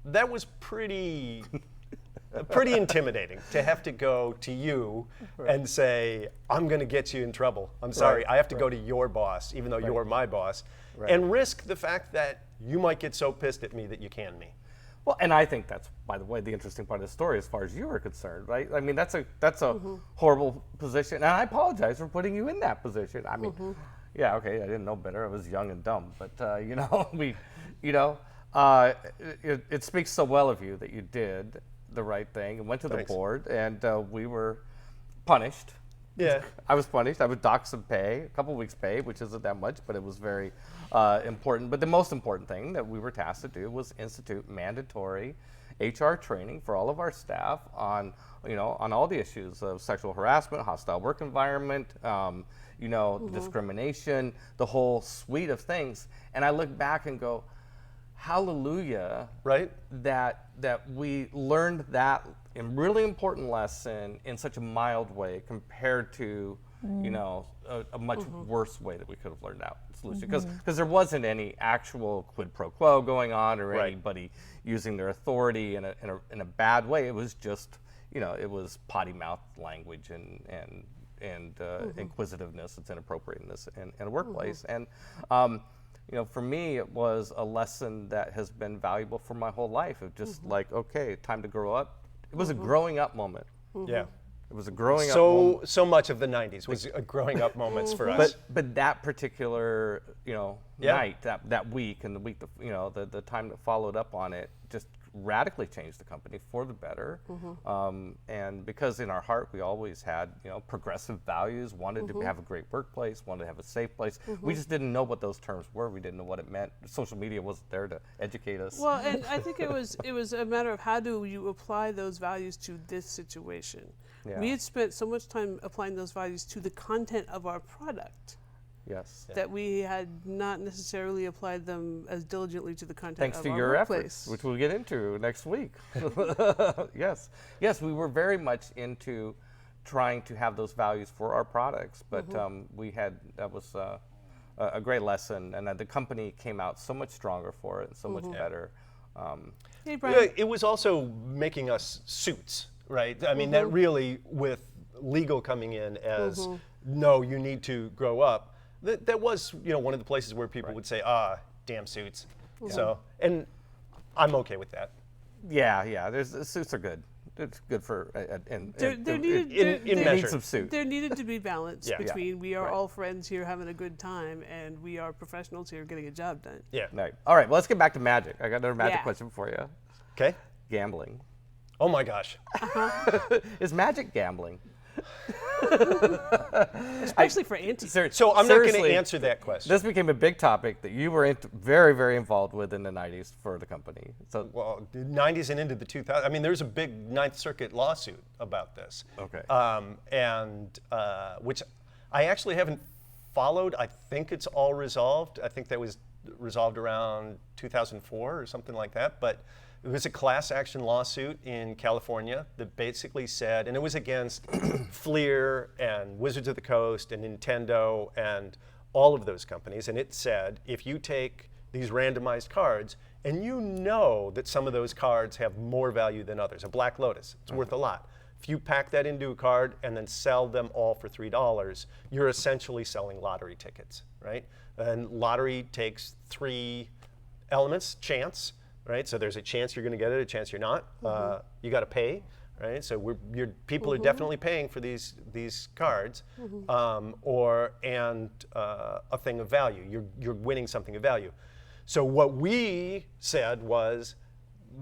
that was pretty intimidating to have to go to you and say, I'm going to get you in trouble. I'm sorry, I have to go to your boss, even though you're my boss, and risk the fact that you might get so pissed at me that you can me. Well, and I think that's, by the way, the interesting part of the story as far as you are concerned, right? I mean, that's a horrible position, and I apologize for putting you in that position. I mean, yeah, okay, I didn't know better. I was young and dumb, but it speaks so well of you that you did the right thing and went to the board, and we were punished. Yeah. I was punished. I would dock some pay, a couple weeks' pay, which isn't that much, but it was very important. But the most important thing that we were tasked to do was institute mandatory HR training for all of our staff on all the issues of sexual harassment, hostile work environment, discrimination, the whole suite of things. And I look back and go, hallelujah, right? That we learned that a really important lesson in such a mild way compared to a much worse way that we could have learned out solution, because there wasn't any actual quid pro quo going on or anybody using their authority in a bad way. It was just it was potty mouth language and inquisitiveness that's inappropriate in a workplace. And for me, it was a lesson that has been valuable for my whole life of just like, okay, time to grow up. It was a growing up moment. Yeah. It was a growing up moment. So much of the 90s was growing up moments for us. But that particular, night, that week, and the week, the time that followed up on it, just radically changed the company for the better. And because in our heart we always had, progressive values, wanted to have a great workplace, wanted to have a safe place. We just didn't know what those terms were. We didn't know what it meant. Social media wasn't there to educate us. Well, and I think it was a matter of how do you apply those values to this situation. Yeah. We had spent so much time applying those values to the content of our product. Yes. That we had not necessarily applied them as diligently to the content Thanks of to our your workplace. efforts, which we'll get into next week. Yes, we were very much into trying to have those values for our products, but that was a great lesson, and the company came out so much stronger for it, and so much better. Hey, Brian. It was also making us suits, right? I mean, that really, with legal coming in as, no, you need to grow up, that was, one of the places where people would say, damn suits. So, and I'm okay with that. Yeah. Suits are good. It's good for There measure. Some suit. There needed to be balance Yeah. between we are all friends here having a good time and we are professionals here getting a job done. Yeah. Right. All right. Well, let's get back to magic. I got another magic Yeah. question for you. Okay. Gambling. Oh my gosh. Is magic gambling? Especially for aunties. So I'm not going to Seriously, answer that question. This became a big topic that you were very, very involved with in the 90s for the company. So, Well, the 90s and into the 2000s. I mean, there's a big Ninth Circuit lawsuit about this. Okay. Which I actually haven't followed. I think it's all resolved. I think that was resolved around 2004 or something like that. But it was a class action lawsuit in California that basically said, and it was against Fleer and Wizards of the Coast and Nintendo and all of those companies. And it said, if you take these randomized cards and you know that some of those cards have more value than others, a Black Lotus, it's worth a lot. If you pack that into a card and then sell them all for $3, you're essentially selling lottery tickets, right? And lottery takes 3 elements: chance, right? So there's a chance you're going to get it, a chance you're not. You got to pay, right? So people are definitely paying for these cards, and a thing of value. You're winning something of value. So what we said was,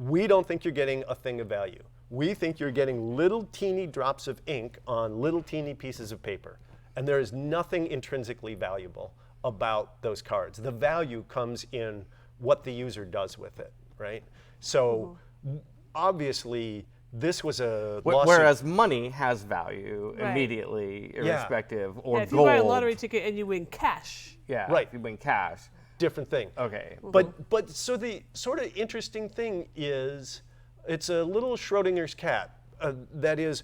we don't think you're getting a thing of value. We think you're getting little teeny drops of ink on little teeny pieces of paper, and there is nothing intrinsically valuable about those cards. The value comes in what the user does with it, right? So obviously this was a lawsuit. whereas money has value Right. immediately, irrespective, or Yeah, if you gold. buy a lottery ticket and you win cash. Yeah, Right. if you win cash. Different thing. Okay. But so the sort of interesting thing is, it's a little Schrodinger's cat. That is,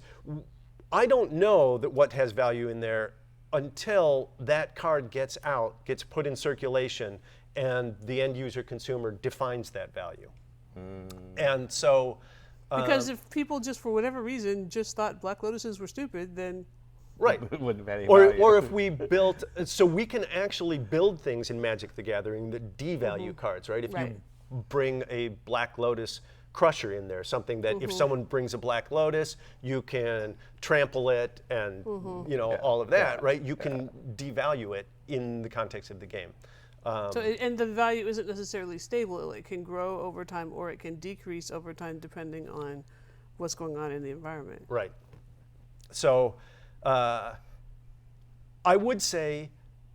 I don't know that what has value in there until that card gets out, gets put in circulation, and the end user consumer defines that value. And so, Because if people just for whatever reason just thought Black Lotuses were stupid, then right. It wouldn't have any Or value. if we built, so we can actually build things in Magic the Gathering that devalue cards, right? If Right. you bring a Black Lotus crusher in there, something that if someone brings a Black Lotus, you can trample it and all of that, right? You can devalue it in the context of the game. and the value isn't necessarily stable. It can grow over time or it can decrease over time depending on what's going on in the environment. Right. So I would say,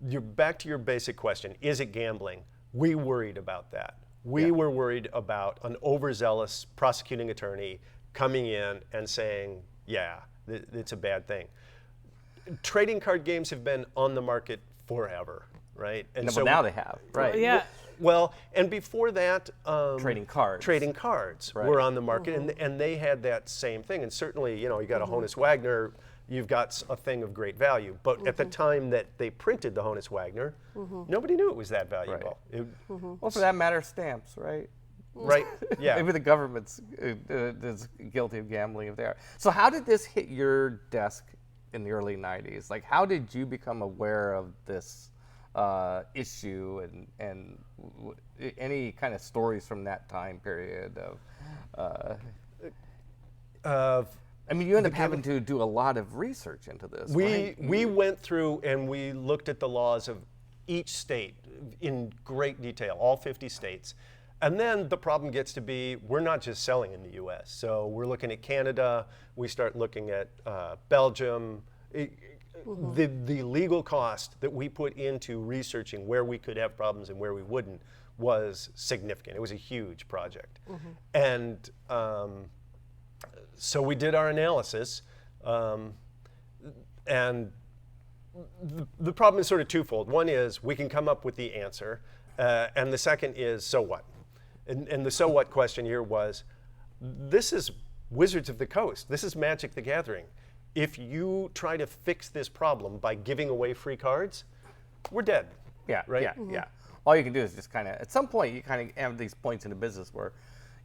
you're back to your basic question, is it gambling? We worried about that. We were worried about an overzealous prosecuting attorney coming in and saying, yeah, it's a bad thing. Trading card games have been on the market forever, right? And Well, now they have, right? Yeah. Well, and before that, Trading cards. Trading cards Right. were on the market, and they had that same thing. And certainly, you got a Honus Wagner, you've got a thing of great value. But at the time that they printed the Honus Wagner, nobody knew it was that valuable. Well, for that matter, stamps, right? Right? Yeah. Maybe the government's is guilty of gambling if they are. So how did this hit your desk in the early 90s? Like, how did you become aware of this issue and any kind of stories from that time period of I mean, you end up having to do a lot of research into this, right? We went through and we looked at the laws of each state in great detail, all 50 states. And then the problem gets to be, we're not just selling in the US. So we're looking at Canada, we start looking at Belgium. The legal cost that we put into researching where we could have problems and where we wouldn't was significant. It was a huge project. And so we did our analysis, and the problem is sort of twofold. One is we can come up with the answer, and the second is, so what? And the so what question here was, this is Wizards of the Coast. This is Magic the Gathering. If you try to fix this problem by giving away free cards, we're dead. Yeah, right? yeah. All you can do is just kind of, at some point, you kind of have these points in the business where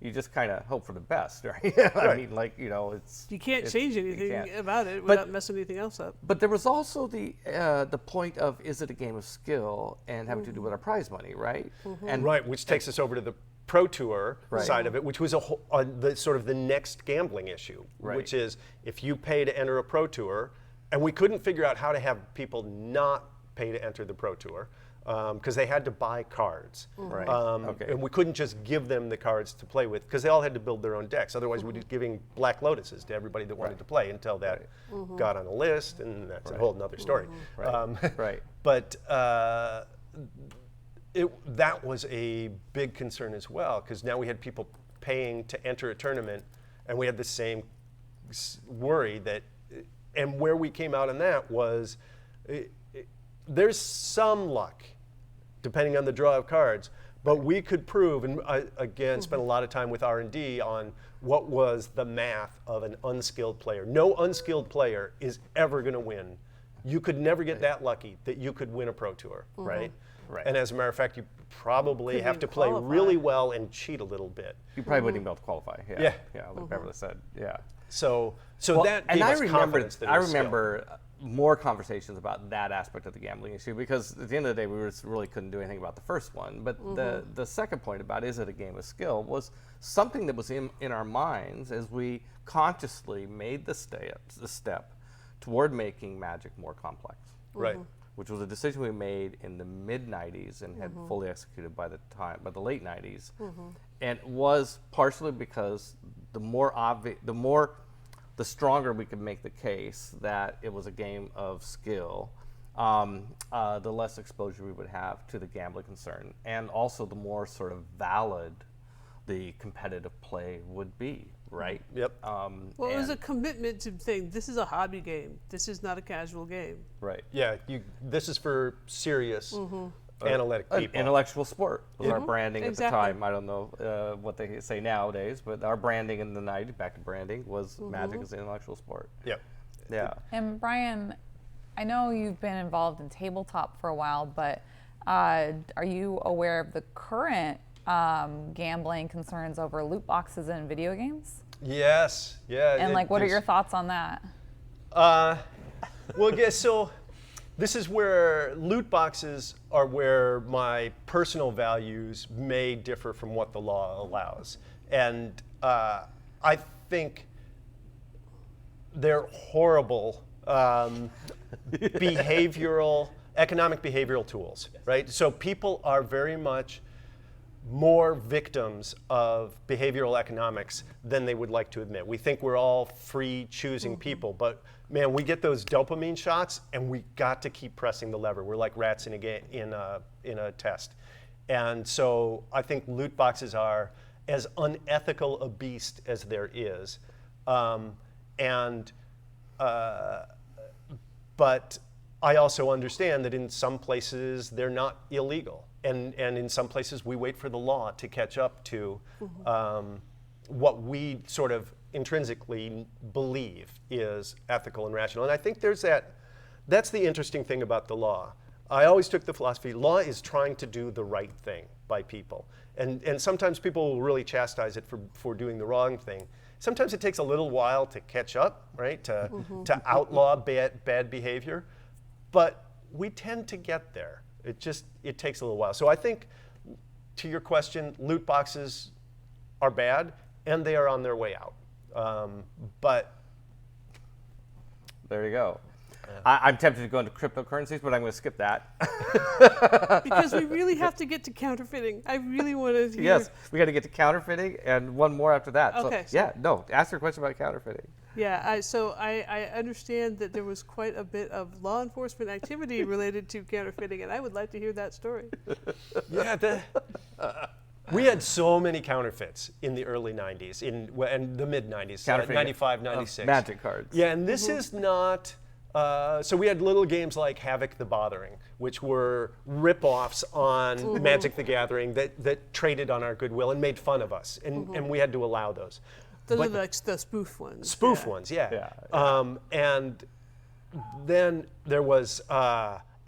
you just kind of hope for the best, right? I mean, like, you know, you can't change anything about it But- without messing anything else up. But there was also the point of, is it a game of skill and having to do with our prize money, right? And Right, which takes us over to the Pro Tour side of it, which was the sort of the next gambling issue, which is if you pay to enter a Pro Tour, and we couldn't figure out how to have people not pay to enter the Pro Tour, because they had to buy cards. Right. And we couldn't just give them the cards to play with, because they all had to build their own decks. Otherwise, we'd be giving Black Lotuses to everybody that wanted to play until that got on a list, and that's a whole nother story. Right. But that was a big concern as well, because now we had people paying to enter a tournament, and we had the same worry that, and where we came out on that was, there's some luck, depending on the draw of cards, but we could prove, and I, again, spent a lot of time with R&D on what was the math of an unskilled player. No unskilled player is ever going to win. You could never get that lucky that you could win a Pro Tour, right? Right. And as a matter of fact, you probably Couldn't have to even play qualify. really well and cheat a little bit. You probably wouldn't even be able to qualify. Yeah. Like Beverly said. Yeah. So Well, that and gave I us remember, confidence that it I was skill. remember more conversations about that aspect of the gambling issue, because at the end of the day, we really couldn't do anything about the first one. But the second point about, is it a game of skill, was something that was in our minds as we consciously made the step toward making Magic more complex. Right. Which was a decision we made in the mid-90s and had fully executed by the late 90s. And it was partially because the stronger we could make the case that it was a game of skill, the less exposure we would have to the gambling concern, and also the more sort of valid the competitive play would be, right? Yep. Well, it was a commitment to saying, this is a hobby game. This is not a casual game. Right. Yeah, this is for serious analytic people. Intellectual sport was our branding Exactly. at the time. I don't know what they say nowadays, but our branding in the 90s, back to branding, was Magic as an intellectual sport. Yep. Yeah. And Brian, I know you've been involved in tabletop for a while, but are you aware of the current gambling concerns over loot boxes in video games? Yes. Yeah. And like, what are your thoughts on that? Well, guess so. This is where loot boxes are where my personal values may differ from what the law allows, and I think they're horrible economic behavioral tools, right? So people are very much more victims of behavioral economics than they would like to admit. We think we're all free choosing people, but man, we get those dopamine shots and we got to keep pressing the lever. We're like rats in a test. And so I think loot boxes are as unethical a beast as there is. But I also understand that in some places they're not illegal. And in some places we wait for the law to catch up to what we sort of intrinsically believe is ethical and rational. And I think that's the interesting thing about the law. I always took the philosophy, law is trying to do the right thing by people. And sometimes people will really chastise it for doing the wrong thing. Sometimes it takes a little while to catch up, right? To outlaw bad behavior. But we tend to get there. It takes a little while. So I think, to your question, loot boxes are bad, and they are on their way out. But There you go. I'm tempted to go into cryptocurrencies, but I'm going to skip that. Because we really have to get to counterfeiting. I really want to hear. Yes, we got to get to counterfeiting and one more after that. Okay, So, yeah, no, ask your question about counterfeiting. Yeah, I understand that there was quite a bit of law enforcement activity related to counterfeiting, and I would like to hear that story. yeah, we had so many counterfeits in the early 90s, and the mid 90s, Counterfeiting 95, of 96. Magic cards. Yeah, and this is not. So we had little games like Havoc the Bothering, which were rip-offs on Magic the Gathering that traded on our goodwill and made fun of us, and we had to allow those. Those are like the spoof ones. Spoof ones, yeah. Yeah. And then there was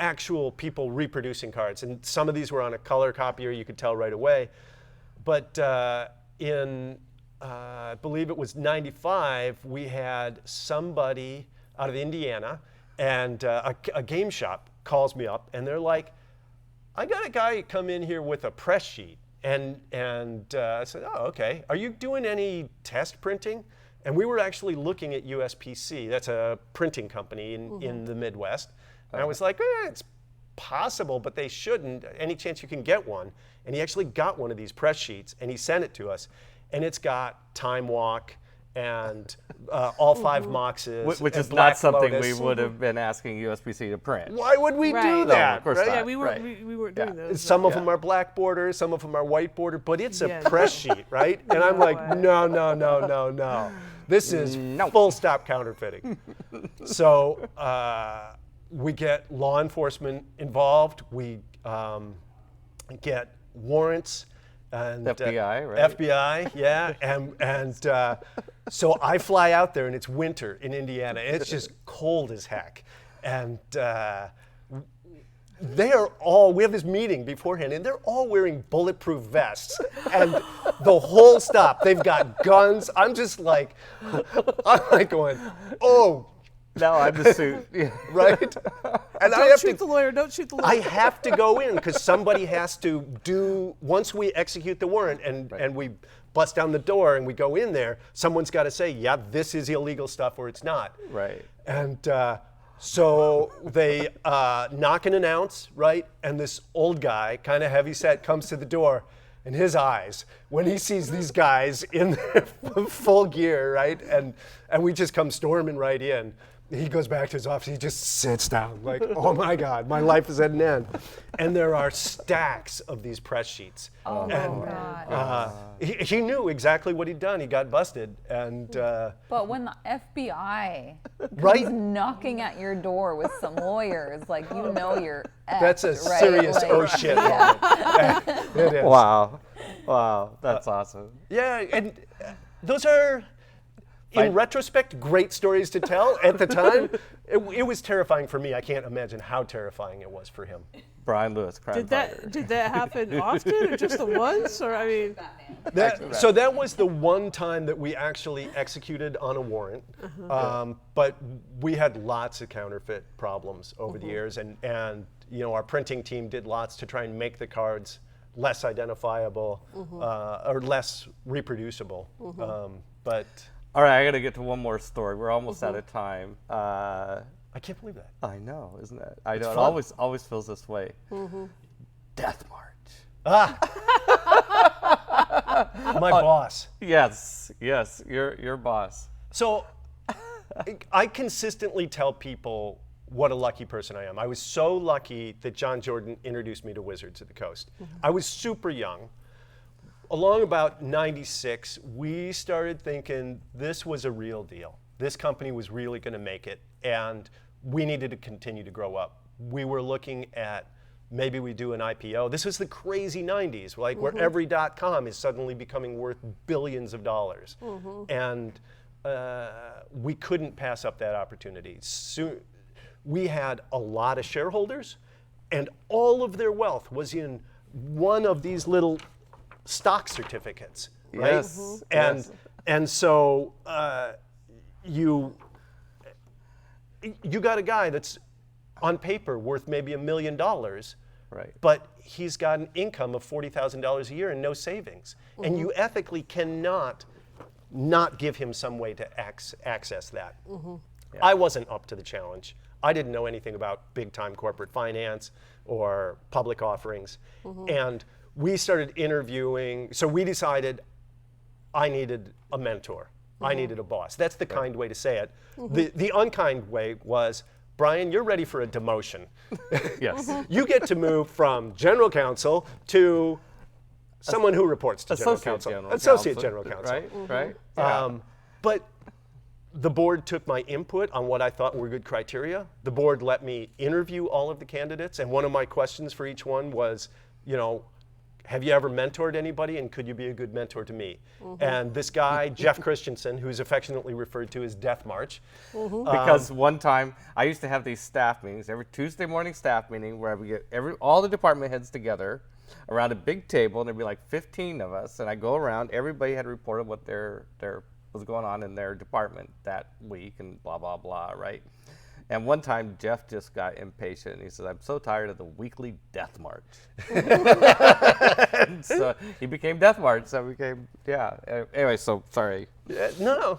actual people reproducing cards, and some of these were on a color copier, you could tell right away. But in, I believe it was 95, we had somebody out of Indiana, and a game shop calls me up, and they're like, I got a guy come in here with a press sheet. And I said, oh, okay. Are you doing any test printing? And we were actually looking at USPC. That's a printing company in the Midwest. And I was like, it's possible, but they shouldn't. Any chance you can get one? And he actually got one of these press sheets, and he sent it to us. And it's got Time Walk and all 5 Moxes. Which and is Black not something Lotus. we would have been asking USPC to print. Why would we do Right. that? No, of course right? not. Yeah, we weren't, Right. we weren't doing those. Some of Yeah. them are black border, some of them are white border, but it's a Yeah, press sheet, right? And I'm No like, way. no. This is full stop counterfeiting. So we get law enforcement involved. We get warrants. And, FBI, right? FBI, yeah. And so I fly out there, and it's winter in Indiana, and it's just cold as heck. And they are all, we have this meeting beforehand, and they're all wearing bulletproof vests. And the whole stop, they've got guns. I'm like going, oh, Now I'm the suit. Yeah. right? And Don't shoot the lawyer, don't shoot the lawyer. I have to go in because somebody has to do, once we execute the warrant and we bust down the door and we go in there, someone's got to say, yeah, this is illegal stuff or it's not. Right. And so they knock and announce, right? And this old guy, kind of heavy set, comes to the door. And his eyes, when he sees these guys in their full gear, right? And we just come storming right in. He goes back to his office, he just sits down like, oh my God, my life is at an end. And there are stacks of these press sheets. Oh my God. He knew exactly what he'd done. He got busted. And But when the FBI Right? comes knocking at your door with some lawyers, like you know you're that's a effed, right? serious Like, oh shit moment. It is. Wow, that's awesome. Yeah, and those are, in retrospect, great stories to tell. At the time, it was terrifying for me. I can't imagine how terrifying it was for him. Brian Lewis, crime fighter. Did that happen often or just the once? Or I mean, So that was the one time that we actually executed on a warrant. But we had lots of counterfeit problems over the years, and our printing team did lots to try and make the cards less identifiable or less reproduceable. But All right, I got to get to one more story. We're almost out of time. I can't believe that. I know, isn't it? I know. It fun. always feels this way. Death March. My boss. Yes, your boss. So I consistently tell people what a lucky person I am. I was so lucky that John Jordan introduced me to Wizards of the Coast. I was super young. Along about 96, we started thinking this was a real deal. This company was really going to make it, and we needed to continue to grow up. We were looking at maybe we do an IPO. This was the crazy 90s, like where every .com is suddenly becoming worth billions of dollars. And we couldn't pass up that opportunity. We had a lot of shareholders, and all of their wealth was in one of these little stock certificates, right? Yes. And so you got a guy that's on paper worth maybe $1 million, Right. but he's got an income of $40,000 a year and no savings. And you ethically cannot not give him some way to access that. I wasn't up to the challenge. I didn't know anything about big-time corporate finance or public offerings. And we started interviewing, so we decided I needed a mentor. I needed a boss. That's the kind way to say it. The unkind way was, Brian, you're ready for a demotion. Yes. You get to move from general counsel to someone who reports to general counsel. Associate general counsel. Right, right. Yeah. But the board took my input on what I thought were good criteria. The board let me interview all of the candidates, and one of my questions for each one was, you know, have you ever mentored anybody, and could you be a good mentor to me? And this guy, Jeff Christensen, who's affectionately referred to as Death March. Because one time I used to have these staff meetings, every Tuesday morning staff meeting, where we get all the department heads together around a big table, and there'd be like 15 of us, and I go around, everybody had reported what their was going on in their department that week, and blah, blah, blah, right? And one time, Jeff just got impatient, and he said, I'm so tired of the weekly Death March. And so he became Death March, so became, yeah. Anyway, so sorry. No.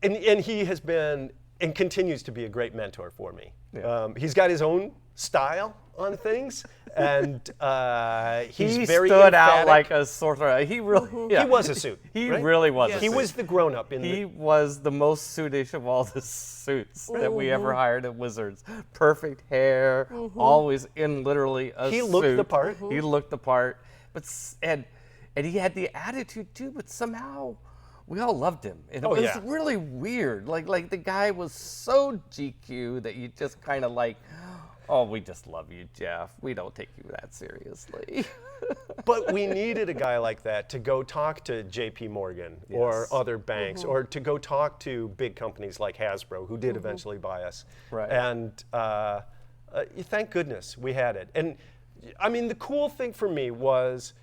And he has been and continues to be a great mentor for me. Yeah. He's got his own style on things, and he's He very stood emphatic. out like a sore thumb. He really, yeah. He was a suit. He right? really was. Yes. A He suit. was the grown-up in He was the most suitish of all the suits that we ever hired at Wizards. Perfect hair, always in literally a suit. He looked the part. He looked the part, but and he had the attitude too. But somehow, we all loved him. And it was yeah. really weird. Like the guy was so GQ that you just kind of like, oh, we just love you, Jeff. We don't take you that seriously. But we needed a guy like that to go talk to JP Morgan or Yes. other banks, or to go talk to big companies like Hasbro, who did eventually buy us. Right. And thank goodness we had it. And I mean, the cool thing for me was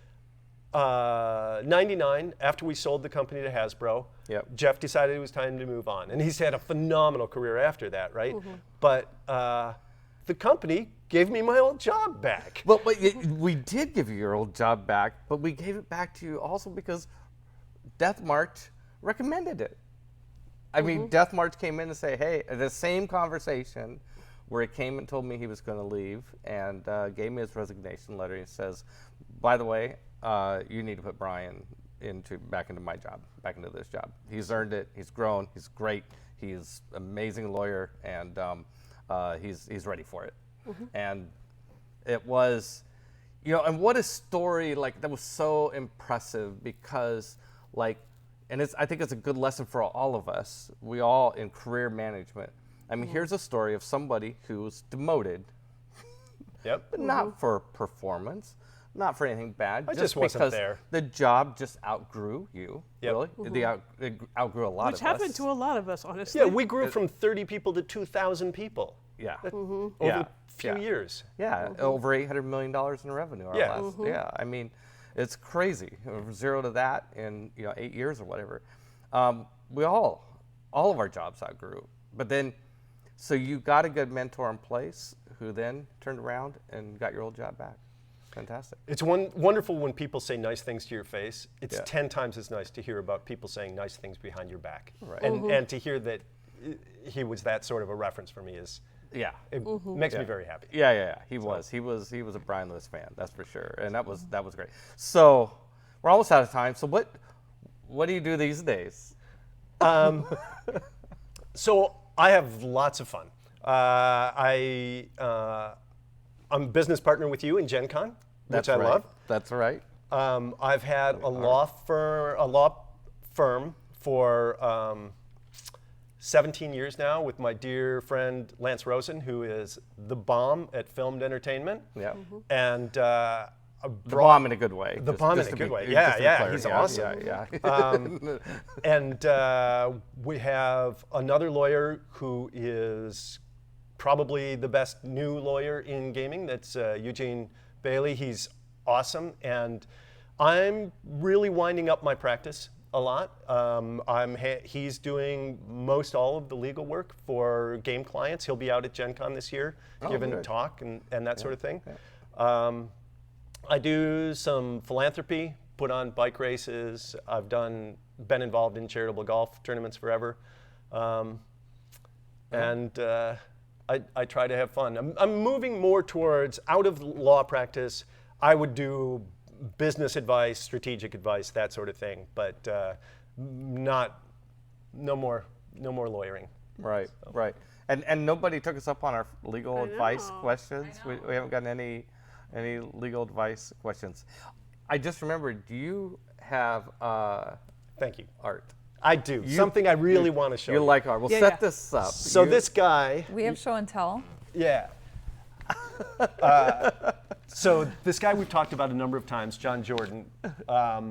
99, after we sold the company to Hasbro, Yep. Jeff decided it was time to move on. And he's had a phenomenal career after that, right? But the company gave me my old job back. But we did give you your old job back, but we gave it back to you also because Death March recommended it. I mean, Death March came in and say, hey, the same conversation where he came and told me he was going to leave and gave me his resignation letter. He says, by the way, you need to put Brian back into my job, back into this job. He's earned it. He's grown. He's great. He's an amazing lawyer, and he's ready for it. And it was, you know, and what a story, like, that was so impressive because, like, and I think it's a good lesson for all of us. We all in career management. I mean, here's a story of somebody who was demoted, Yep. but not for performance, not for anything bad. I just wasn't because there. the job just outgrew you. Yep. Really, it outgrew a lot Which of us. happened to a lot of us, honestly. Yeah, we grew from 30 people to 2,000 people Yeah. over Yeah. a few years. Yeah, over $800 million in revenue. Our Yeah. last, yeah. I mean, it's crazy. From zero to that in 8 years or whatever. We all of our jobs outgrew. But then, so you got a good mentor in place who then turned around and got your old job back. Fantastic. It's wonderful when people say nice things to your face. It's Yeah. 10 times as nice to hear about people saying nice things behind your back. Right. And to hear that he was that sort of a reference for me Yeah. makes me very happy. Yeah. He was a Brian Lewis fan, that's for sure, and that was great. So we're almost out of time. So what do you do these days? So I have lots of fun. I'm a business partner with you in Gen Con, which I right. love. That's right. I've had a law firm for 17 years now with my dear friend Lance Rosen, who is the bomb at filmed entertainment. Yeah. And The bomb in a good way. The bomb in a good way. just Yeah, to be yeah, clear. he's awesome. Yeah. And we have another lawyer who is probably the best new lawyer in gaming. That's Eugene Bailey. He's awesome. And I'm really winding up my practice a lot. He's doing most all of the legal work for game clients. He'll be out at Gen Con this year, giving a good. talk and that sort of thing. I do some philanthropy put on bike races. I've been involved in charitable golf tournaments forever. And I try to have fun. I'm moving more towards, out of law practice, I would do business advice, strategic advice, that sort of thing, but no more lawyering. Right, right. And nobody took us up on our legal advice know. questions. We haven't gotten any legal advice questions. I just remembered, do you have Thank you. art? I do. Something I really want to show you. You like art. Well, Yeah, set yeah. this up. So this guy, We have show and tell. yeah. So this guy we've talked about a number of times, John Jordan.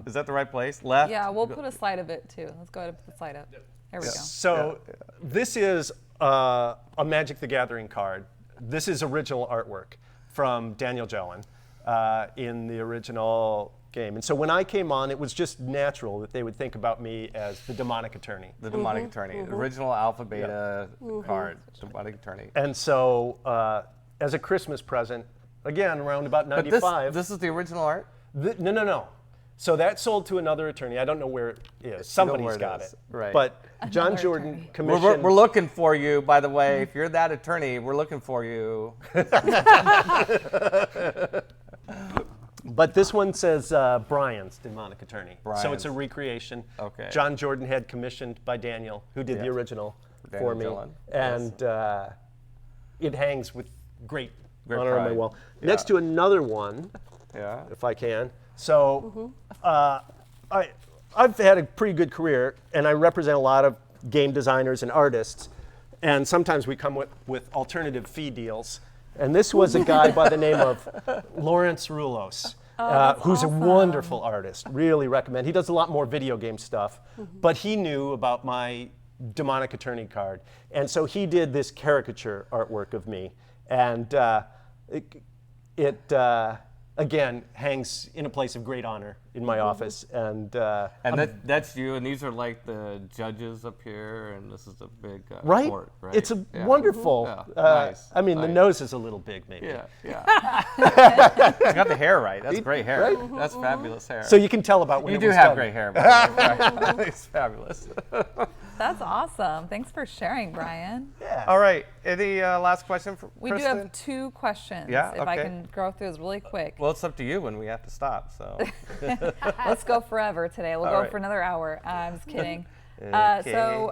Is that the right place? Left? Yeah, we'll put a slide of it too. Let's go ahead and put the slide up. There we go. So this is a Magic the Gathering card. This is original artwork from Daniel Jellin in the original game. And so when I came on, it was just natural that they would think about me as the demonic attorney. The demonic attorney. Original alpha beta card. Demonic attorney. And so as a Christmas present, again, around about But 95. this is the original art? No. So that sold to another attorney. I don't know where it is. Somebody's where it got is. it. Right. But John Another Jordan attorney. commissioned. We're looking for you, by the way. If you're that attorney, we're looking for you. But this one says Brian's demonic attorney. So it's a Brian's. recreation. Okay. John Jordan had commissioned by Daniel, who did the original Daniel for me. Jellin, And it hangs with great Great honor on my pride. wall. Yeah. Next to another one, Yeah. if I can. So I've had a pretty good career, and I represent a lot of game designers and artists. And sometimes we come with alternative fee deals. And this was a guy by the name of Lawrence Roulos, who's a wonderful artist. Really recommend. He does a lot more video game stuff, but he knew about my demonic attorney card. And so he did this caricature artwork of me. And it again, hangs in a place of great honor in my office. And that's you, and these are like the judges up here, and this is a big right? court, right? It's a Yeah. wonderful. Yeah, nice, I mean, the nice. nose is a little big, maybe. Yeah, yeah. You got the hair right. That's great hair. Right? That's fabulous hair. So you can tell about when you it do was have done. great hair. By the way. It's fabulous. That's awesome. Thanks for sharing, Brian. Yeah. All right. Any last question for We Kristen? do have 2 questions. Yeah, If I okay. can go through those really quick. Well, it's up to you when we have to stop. So Let's go forever today. We'll All go right. for another hour. I'm just kidding. Okay.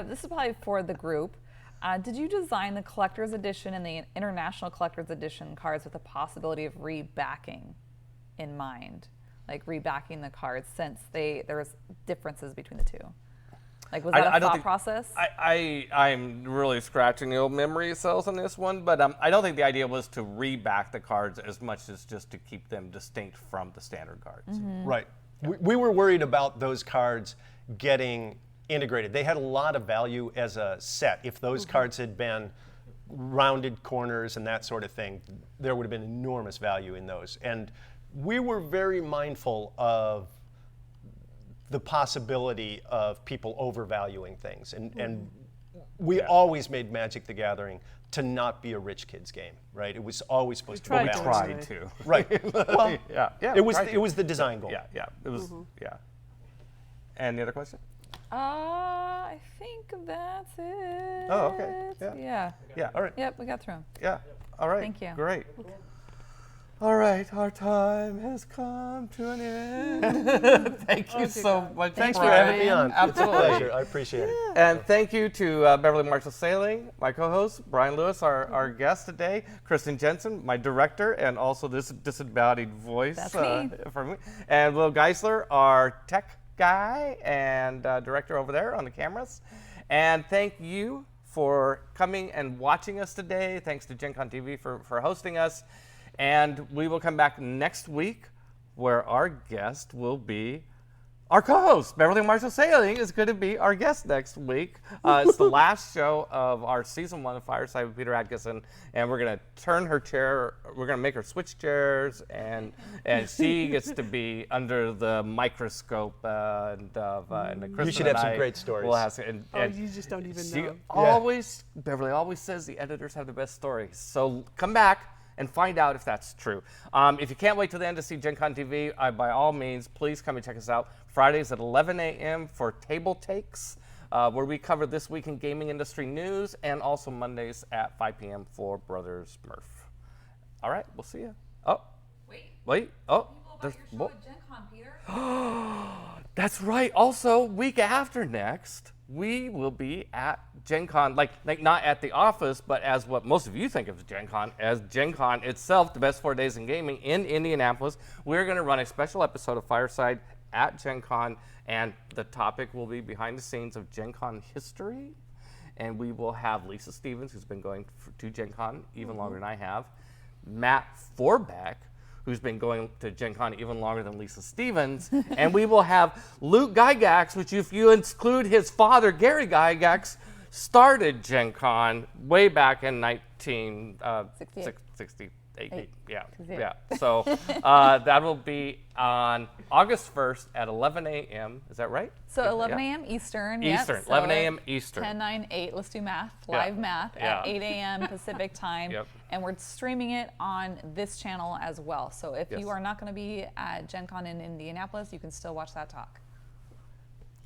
This is probably for the group. Did you design the collector's edition and the international collector's edition cards with the possibility of rebacking in mind? Like rebacking the cards since there's differences between the two? Like, was that a don't thought think- process? I'm really scratching the old memory cells on this one, but I don't think the idea was to reback the cards as much as just to keep them distinct from the standard cards. Right. We were worried about those cards getting integrated. They had a lot of value as a set. If those cards had been rounded corners and that sort of thing, there would have been enormous value in those. And we were very mindful of the possibility of people overvaluing things. And we always made Magic the Gathering to not be a rich kid's game, right? It was always supposed to be tried We to balanced. tried to. Right. Well, Yeah. it was tried it was the design goal. Yeah, yeah. It was, yeah. And the other question? I think that's it. Oh, okay. Yeah. Yeah. Yeah. All right. Yep, we got through 'em. Yeah. All right. Thank you. Great. All right, our time has come to an end. Thank you so much. Thanks for Brian. having me on. Absolutely. It's a pleasure. I appreciate it. And thank you to Beverly Marshall Sailing, my co-host, Brian Lewis, our guest today, Kristen Jensen, my director, and also this disembodied voice That's me. for me, and Will Geisler, our tech guy and director over there on the cameras. And thank you for coming and watching us today. Thanks to Gen Con TV for hosting us. And we will come back next week where our guest will be our co-host. Beverly Marshall Sailing is going to be our guest next week. It's the last show of our season 1 of Fireside with Peter Adkison, and we're going to turn her chair. We're going to make her switch chairs, and she gets to be under the microscope. And Kristen You should have and some I great stories. will have and You just don't even she know. always, Beverly always says the editors have the best stories. So come back and find out if that's true. If you can't wait till the end to see Gen Con TV, by all means, please come and check us out. Fridays at 11 a.m. for Table Takes, where we cover this week in gaming industry news, and also Mondays at 5 p.m. for Brothers Murph. All right, we'll see you. Oh, wait. Oh, About your show at Gen Con, Peter. that's right. Also, week after next, we will be at Gen Con, like not at the office, but as what most of you think of as Gen Con itself, the best 4 days in gaming in Indianapolis. We're going to run a special episode of Fireside at Gen Con, and the topic will be behind the scenes of Gen Con history. And we will have Lisa Stevens, who's been going to Gen Con even longer than I have, Matt Forbeck, who's been going to Gen Con even longer than Lisa Stevens, and we will have Luke Gygax, which if you include his father, Gary Gygax, started Gen Con way back in 1968. Yeah. So that will be on August 1st at 11 a.m. Is that right? So 11 a.m. Eastern. Eastern, Yep. 11 So a.m. Eastern. 10, 9, 8. Let's do math. Yeah. Live math at Yeah. 8 a.m. Pacific time. Yep. And we're streaming it on this channel as well. So if Yes. you are not going to be at Gen Con in Indianapolis, you can still watch that talk.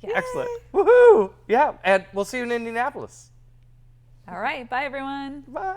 Yeah. Excellent. Woohoo! Yeah, and we'll see you in Indianapolis. All right. Bye, everyone. Bye.